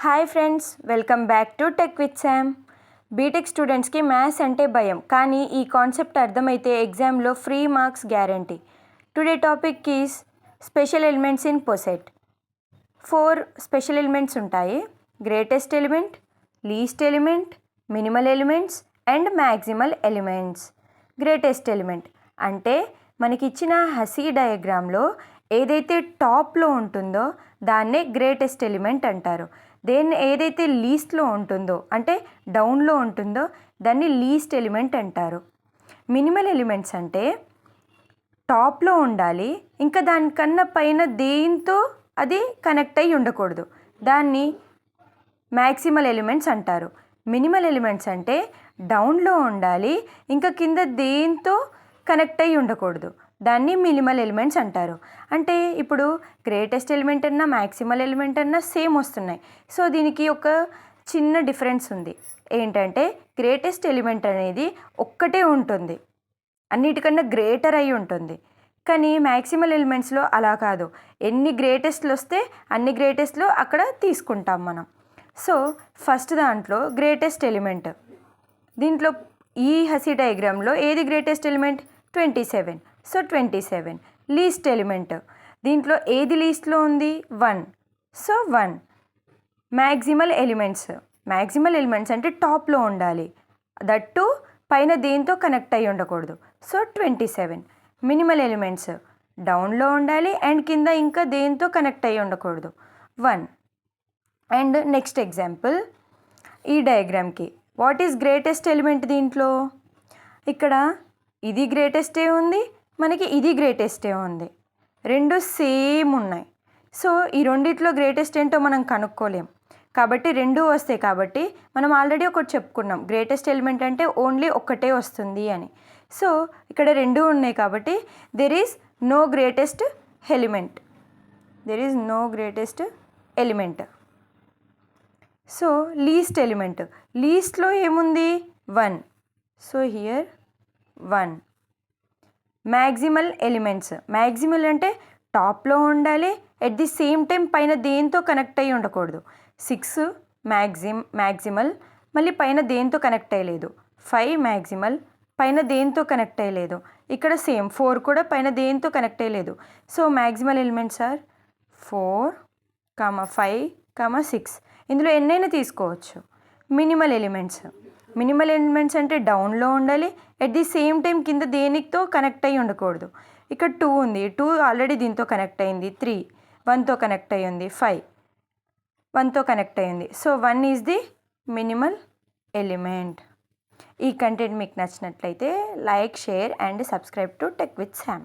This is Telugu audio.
Hi friends, welcome back to tech with Sam. BTech స్టూడెంట్స్కి మ్యాథ్స్ అంటే భయం, కానీ ఈ కాన్సెప్ట్ అర్థమైతే ఎగ్జామ్లో free marks guarantee. Today topic is special elements in poset. 4 special elements ఉంటాయి: greatest element, least element, minimal elements and maximal elements. Greatest element అంటే మనకి ఇచ్చిన హసీ డయాగ్రామ్లో ఏదైతే టాప్లో ఉంటుందో దాన్నే గ్రేటెస్ట్ ఎలిమెంట్ అంటారు. దేన్ని ఏదైతే లీస్ట్లో ఉంటుందో అంటే డౌన్లో ఉంటుందో దాన్ని లీస్ట్ ఎలిమెంట్ అంటారు. మినిమల్ ఎలిమెంట్స్ అంటే టాప్లో ఉండాలి, ఇంకా దానికన్నా పైన దేంతో అది కనెక్ట్ అయ్యి ఉండకూడదు, దాన్ని మ్యాక్సిమల్ ఎలిమెంట్స్ అంటారు. మినిమల్ ఎలిమెంట్స్ అంటే డౌన్లో ఉండాలి, ఇంకా కింద దేంతో కనెక్ట్ అయ్యి ఉండకూడదు, దాన్ని మినిమల్ ఎలిమెంట్స్ అంటారు. అంటే ఇప్పుడు గ్రేటెస్ట్ ఎలిమెంట్ అన్నా మ్యాక్సిమల్ ఎలిమెంట్ అన్నా సేమ్ వస్తున్నాయి. సో దీనికి ఒక చిన్న డిఫరెన్స్ ఉంది. ఏంటంటే గ్రేటెస్ట్ ఎలిమెంట్ అనేది ఒక్కటే ఉంటుంది, అన్నిటికన్నా గ్రేటర్ అయి ఉంటుంది. కానీ మ్యాక్సిమల్ ఎలిమెంట్స్లో అలా కాదు, ఎన్ని గ్రేటెస్ట్లు వస్తే అన్ని గ్రేటెస్ట్లు అక్కడ తీసుకుంటాం మనం. సో ఫస్ట్ దాంట్లో గ్రేటెస్ట్ ఎలిమెంట్, దీంట్లో ఈ హసీ డయాగ్రామ్లో ఏది greatest element? 27. So 27. Least element, దీంట్లో ఏది లీస్ట్లో ఉంది? 1. సో 1. మ్యాక్సిమల్ ఎలిమెంట్స్ అంటే టాప్లో ఉండాలి, దట్టు పైన దేంతో కనెక్ట్ అయ్యి ఉండకూడదు. సో 27. మినిమల్ ఎలిమెంట్స్ డౌన్లో ఉండాలి అండ్ కింద ఇంకా దేంతో కనెక్ట్ అయ్యి ఉండకూడదు. 1. అండ్ నెక్స్ట్ ఎగ్జాంపుల్ ఈ డయాగ్రామ్కి, వాట్ ఈజ్ గ్రేటెస్ట్ ఎలిమెంట్? దీంట్లో ఇక్కడ ఇది గ్రేటెస్టే ఉంది, మనకి ఇది గ్రేటెస్టే ఉంది, రెండు సేమ్ ఉన్నాయి. సో ఈ రెండిట్లో గ్రేటెస్ట్ ఏంటో మనం కనుక్కోలేం, కాబట్టి రెండు వస్తాయి. కాబట్టి మనం ఆల్రెడీ ఒకటి చెప్పుకున్నాం, గ్రేటెస్ట్ ఎలిమెంట్ అంటే ఓన్లీ ఒక్కటే వస్తుంది అని. సో ఇక్కడ రెండు ఉన్నాయి కాబట్టి there is no greatest element. So లీస్ట్లో ఏముంది? 1. So here 1. మ్యాక్సిమల్ అంటే టాప్లో ఉండాలి, ఎట్ ది సేమ్ టైం పైన దేంతో కనెక్ట్ అయ్యి ఉండకూడదు. 6 మ్యాక్సిమల్, మళ్ళీ పైన దేంతో కనెక్ట్ అయ్యలేదు. 5 మ్యాక్సిమల్, పైన దేంతో కనెక్ట్ అయ్యలేదు. ఇక్కడ సేమ్ 4 కూడా పైన దేంతో కనెక్ట్ అయ్యలేదు. So maximal elements are 4, 5, 6. ఇందులో ఎన్నైనా తీసుకోవచ్చు. మినిమల్ ఎలిమెంట్స్ అంటే డౌన్లో ఉండాలి, ఎట్ ది సేమ్ టైం కింద దేనితో కనెక్ట్ అయ్యి ఉండకూడదు. ఇక్కడ 2 ఉంది, 2 ఆల్రెడీ దీంతో కనెక్ట్ అయింది. 3 1తో కనెక్ట్ అయ్యింది. 5 1తో కనెక్ట్ అయ్యింది. So 1 is the minimal element. ఈ కంటెంట్ మీకు నచ్చినట్లయితే like, share and subscribe to tech with Sam.